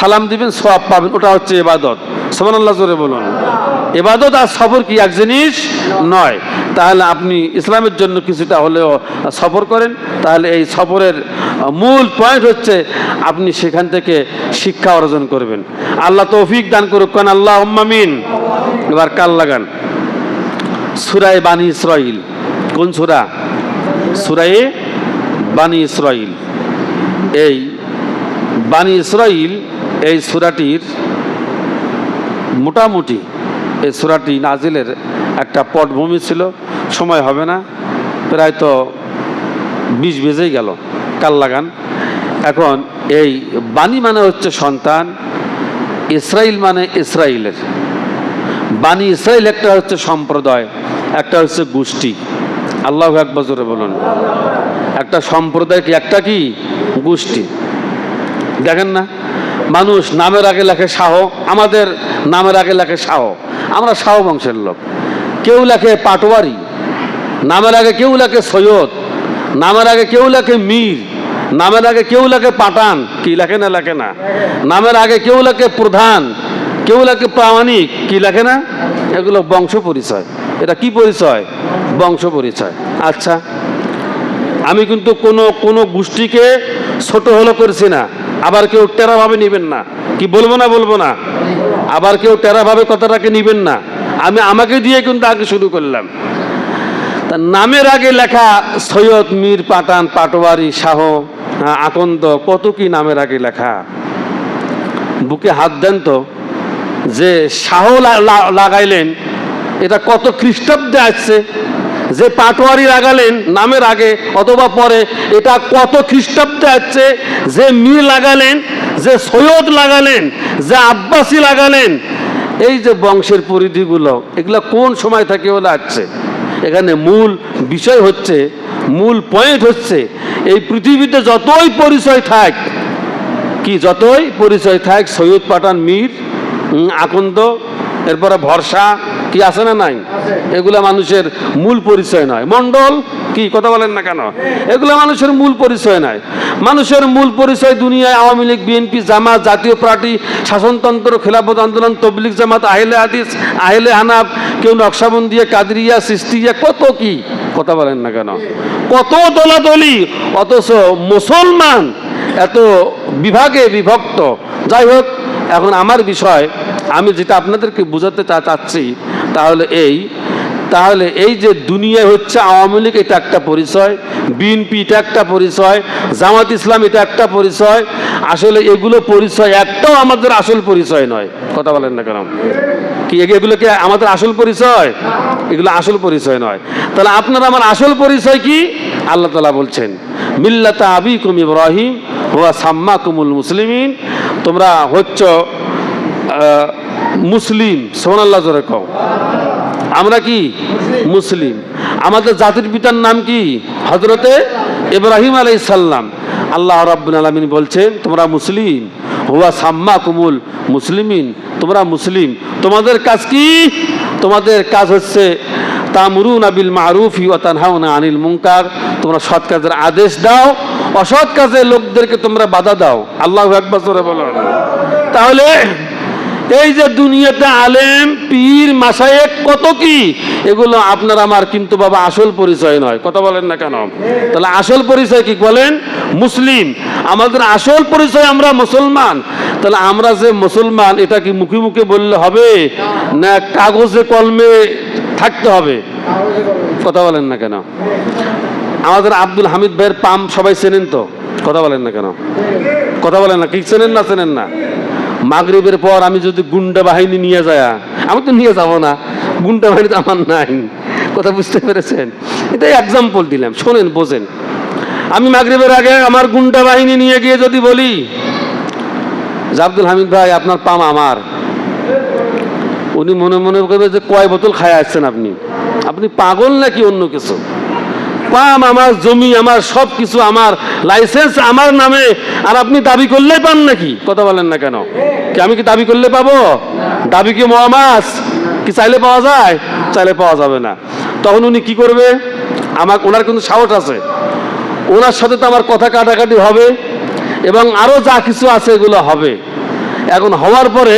সালাম দিবেন, সওয়াব পাবেন, ওটা হচ্ছে ইবাদত। সুবহানাল্লাহ জোরে বলুন। ইবাদত আর সফর কি এক জিনিস নয়। তাহলে আপনি ইসলামের জন্য কিছুটা হলেও সফর করেন, তাহলে এই সফরের মূল পয়েন্ট হচ্ছে আপনি সেখান থেকে শিক্ষা অর্জন করবেন। আল্লাহ তৌফিক দান করুক, কান আল্লাহুম্মা আমিন। এবার কাল লাগান সূরা বানী ইসরাঈল। কোন সূরা? সূরা বানী ইসরাঈল। এই বানী ইসরাঈল এই সূরাটির মোটামুটি এই সূরাটি নাজিলের একটা পটভূমি ছিল। সময় হবে না, প্রায় তো 20 বেজেই গেল। কাল লাগান। এখন এই বানী মানে হচ্ছে সন্তান, ইসরাইল মানে ইসরাইলের। বানী ইসরাইল একটা হচ্ছে সম্প্রদায়, একটা হচ্ছে গোষ্ঠী। আল্লাহু আকবার জোরে বলুন। একটা সম্প্রদায় কি, একটা কি গোষ্ঠী। দেখেন না, মানুষ নামের আগে লেখে শাহ, আমাদের নামের আগে লেখে শাহ, আমরা শাহ বংশের লোক। কেউ লেখে পাটোয়ারি, নামের আগে কেউ লেখে সৈয়দ, নামের আগে কেউ লেখে মীর, নামের আগে কেউ লেখে পাঠান, কি লেখে না? লেখে না। নামের আগে কেউ লেখে প্রধান, কেউ লেখে প্রামাণিক, কি লেখে না? এগুলো বংশ পরিচয়। এটা কি পরিচয়? বংশ পরিচয়। আচ্ছা, আমি কিন্তু কোনো গোষ্ঠীকে ছোট হলো করছি না, আবার কেউ টেরা ভাবে নিবেন না। কি বলবো না? বলবো না। আবার কেউ টেরা ভাবে কথাটাকে নিবেন না। আমি আমাকে দিয়ে কিন্তু আগে শুরু করলাম। তা নামের আগে লেখা সৈয়দ, মীর, পাঠান, পাটোয়ারি, শাহ, আকন্দ, কত কি নামের আগে লেখা। বুকে হাত দেন তো, যে শাহ লাগাইলেন এটা কত খ্রিস্টাব্দে আসছে, যে পাটোয়ারি লাগালেন নামের আগে অথবা পরে এটা কত খ্রিস্টাব্দে আসছে, যে মীর লাগালেন, যে সৈয়দ লাগালেন, যে আব্বাসী লাগালেন, এই যে বংশের পরিধিগুলো এগুলো কোন সময় থেকে ওগুলো আসছে। এখানে মূল বিষয় হচ্ছে, মূল পয়েন্ট হচ্ছে, এই পৃথিবীতে যতই পরিচয় থাক, কি যতই পরিচয় থাক, সৈয়দ, পাঠান, মীর, আকন্দ, এরপরে ভরসা, কি আছে না নাই? এগুলা মানুষের মূল পরিচয় নয়। মন্ডল, কি কথা বলেন না কেন? এগুলো মানুষের মূল পরিচয় নয়। মানুষের মূল পরিচয় দুনিয়ায় আওয়ামী লীগ, বিএনপি, জামাত, জাতীয় পার্টি, শাসনতন্ত্র, খেলাফত আন্দোলন, তবলিগ জামাত, আহলে হাদিস, আহলে হানাফ, কেউ নকশবন্দিয়া, কাদরিয়া, সিস্তিয়া, কত কি কথা বলেন না কেন? কত দলাদলি, অথচ মুসলমান এত বিভাগে বিভক্ত। যাই হোক, এখন আমার বিষয়, আমি যেটা আপনাদেরকে বোঝাতে চাচ্ছি, তাহলে এই যে দুনিয়া হচ্ছে আওয়ামী লীগ, এটা একটা পরিচয়, বিএনপি এটা একটা পরিচয়, জামাত ইসলাম এটা একটা পরিচয়। আসলে এগুলো পরিচয় একটাও আমাদের আসল পরিচয় নয়। কথা বলেন না কেন? কি এগুলো কি আমাদের আসল পরিচয়? এগুলো আসল পরিচয় নয়। তাহলে আপনার আমার আসল পরিচয় কি? আল্লাহ তাআলা বলছেন, মিল্লাতা আবিকুম ইব্রাহিম ওয়া সাম্মাকুমুল মুসলিমিন। তোমরা হচ্ছ মুসলিম। সুবহানাল্লাহ জোরে কও। আমরা কি মুসলিম। আমাদের জাতির পিতার নাম কি? হযরতে ইব্রাহিম আলাইহিস সালাম। আল্লাহ রাব্বুল আলামিন বলছেন, তোমরা মুসলিম। হুয়া সাম্মাকুমুল মুসলিমিন, তোমরা মুসলিম। তোমাদের কাজ কি? তোমাদের কাজ হচ্ছে তা'মুরুনা বিল মা'রুফি ওয়া তানহাউনা আনিল মুনকার। তোমরা সৎ কাজের আদেশ দাও, অসৎ কাজে লোকদেরকে তোমরা বাধা দাও। আল্লাহু আকবার জোরে বলুন। তাহলে এই যে দুনিয়াতে আলেম, পীর, মাশায়েখ, কত কি, এগুলো আপনার আমার কিন্তু বাবা আসল পরিচয় নয়। কথা বলেন না কেন? তাহলে আসল পরিচয় কি বলেন? মুসলিম। আমাদের আসল পরিচয় আমরা মুসলমান। তাহলে আমরা যে মুসলমান, এটা কি মুখে মুখে বললে হবে, না কাগজে কলমে থাকতে হবে? কথা বলেন না কেন? আমাদের আব্দুল হামিদ ভাইয়ের পাম্প সবাই চেনেন তো? কথা বলেন না কেন? কথা বলেন না, কি চেনেন না? চেনেন না? মাগরিবের পর আমি যদি গুন্ডা বাহিনী নিয়ে যাই, আমি তো নিয়ে যাব না, গুন্ডা বাহিনী তো আমার নাই। কথা বুঝতে পেরেছেন? এটাই এক্সাম্পল দিলাম, শোনেন, বোঝেন। আমি মাগরিবের আগে আমার গুন্ডা বাহিনী নিয়ে গিয়ে যদি বলি যে আব্দুল হামিদ ভাই আপনার পাম আমার, উনি মনে মনে করবে যে কয় বোতল খায় আসছেন আপনি, আপনি পাগল নাকি অন্য কিছু? পাম আমার, জমি আমার, সব কিছু আমার, লাইসেন্স আমার নামে, আর আপনি দাবি করলেই পান নাকি? কথা বলেন না কেন? কি আমি কি দাবি করলে পাবো? দাবি কি মহামাস? কি চাইলে পাওয়া যায়? চাইলে পাওয়া যাবে না। তখন উনি কি করবে? ওনার কিন্তু সাহস আছে, ওনার সাথে তো আমার কথা কাটাকাটি হবে এবং আরো যা কিছু আছে এগুলো হবে। এখন হওয়ার পরে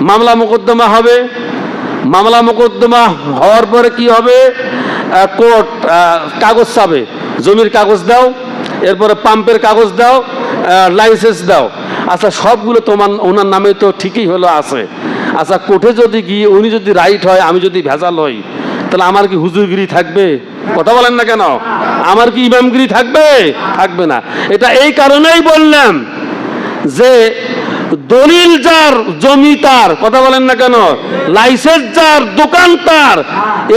মামলা মোকদ্দমা হবে, মামলা মোকদ্দমা হওয়ার পরে কি হবে, কোর্ট কাগজ চাবে, জমির কাগজ দাও, এরপরে পাম্পের কাগজ দাও, লাইসেন্স দাও। আচ্ছা সবগুলো তোমার ওনার নামে তো ঠিকই হলো আছে। আচ্ছা কোর্টে যদি গিয়ে উনি যদি রাইট হয়, আমি যদি ভেজাল হই, তাহলে আমার কি হুজুরগিরি থাকবে? কথা বলেন না কেন? আমার কি ইমামগিরি থাকবে? থাকবে না। এটা এই কারণেই বললাম যে দলিল যার, জমি তার, কথা বলেন না কেন, লাইসেন্স যার, দোকান তার,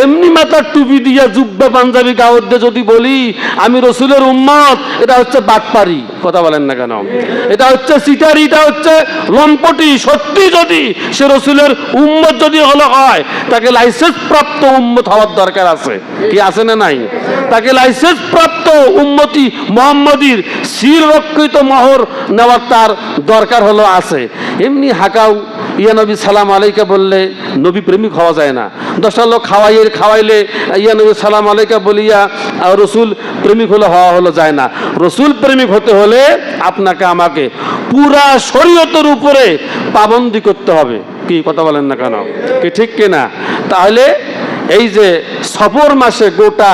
এমনি মাথার টুপি দিয়া জুব্বা পাঞ্জাবি গাওয়ার দিয়ে যদি বলি আমি রসুলের উম্মত, এটা হচ্ছে বাটপারি। কথা বলেন না কেন? এটা হচ্ছে সিটারি, এটা হচ্ছে লম্পটি। সত্যি যদি সে রসুলের উম্মত যদি হলো হয়, তাকে লাইসেন্স প্রাপ্ত উম্মত হওয়ার দরকার আছে, কি আছে না নাই? তাকে লাইসেন্স প্রাপ্ত উম্মতি মোহাম্মদীর শির রক্ষিত মোহর নেওয়ার তার দরকার হলো আছে। এমনি হাকাও ইয়া নবী সালাম আলাইকা বললে নবী প্রেমিক হওয়া যায় না। 10টা লোক খাওয়াইলে ইয়া নবী সালাম আলাইকা বলিয়া রসুল প্রেমিক হওয়া হলো যায় না। রসুল প্রেমিক হতে হলে আপনাকে আমাকে পুরা শরীয়তের উপরে পাবন্দি করতে হবে। কি কথা বলেন না কেন? কি ঠিক কিনা? তাহলে এই যে সফর মাসে গোটা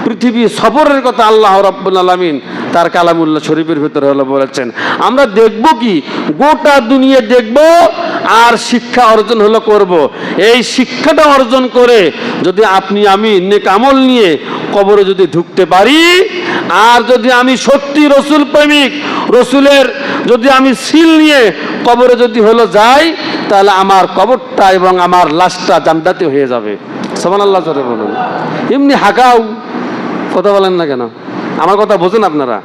পৃথিবী সফরের কথা আল্লাহ রাব্বুল আলামিন তার কালামুল্লাহ শরীফের ভিতরে হলো বলেছেন। আমরা দেখব কি, গোটা দুনিয়া দেখব আর শিক্ষা অর্জন হলো করব। এই শিক্ষাটা অর্জন করে যদি আপনি আমি নেক আমল নিয়ে কবরে যদি ঢুকতে পারি, আর যদি আমি সত্যি রসুল প্রেমিক, রসুলের যদি আমি সিল নিয়ে কবরে যদি হলো যাই, তাহলে আমার কবরটা এবং আমার লাশটা জান্নাতি হয়ে যাবে। সুবহানাল্লাহ জোরে বলুন। এমনি হাকাও, কথা বলেন না কেন? আমার কথা বোঝেন আপনারা?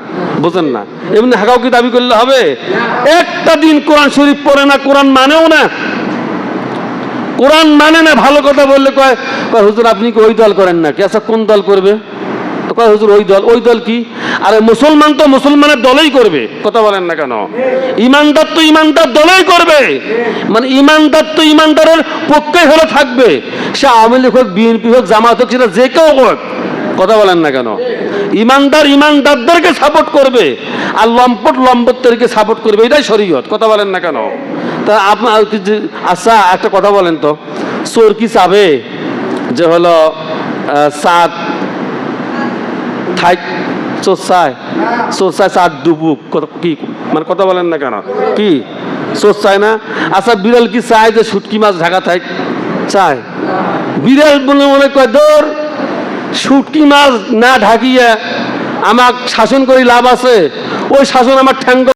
বোঝেন না? এমনি হাকাও কি দাবি করলে হবে? একটা দিন কোরআন শরীফ পড়ে না, কোরআন মানেও না, কোরআন মানে না। ভালো কথা বললে কয় হুজুর আপনি কি ওই দল করেন নাকি? আচ্ছা কোন দল করবে? তো কয় হুজুর ওই দল। ওই দল কি? আরে মুসলমান তো মুসলমানের দলেই করবে। কথা বলেন না কেন? ইমানদার তো ইমানদার দলেই করবে। মানে ইমানদার তো ইমানদারের পক্ষে হলে থাকবে, সে আওয়ামী লীগ হোক, বিএনপি হোক, জামাত হোক, সেটা যে কেউ হোক। কথা বলেন না কেন? ইমানদার ইমানদারদেরকে সাপোর্ট করবে, আর লম্পট লম্পটদেরকে সাপোর্ট করবে। এটাই শরীয়ত। কথা বলেন না কেন? তা আপনার আচ্ছা একটা কথা বলেন তো, চোর কি চাবে যে হলো সাত থাইক? চোর চায়? চোর চায় সাত ডুবুক? কি মানে কথা বলেন না কেন? কি চোর চায় না? আচ্ছা বিড়াল কি চায় যে শুটকি মাছ ঢাকা থাক? চায়? বিড়াল বলে মনে কয় দৌড়, শুটকি মাছ না ঢাকিয়া আমার শাসন করি লাভ আছে, ওই শাসন আমার ঠ্যাঙ্গ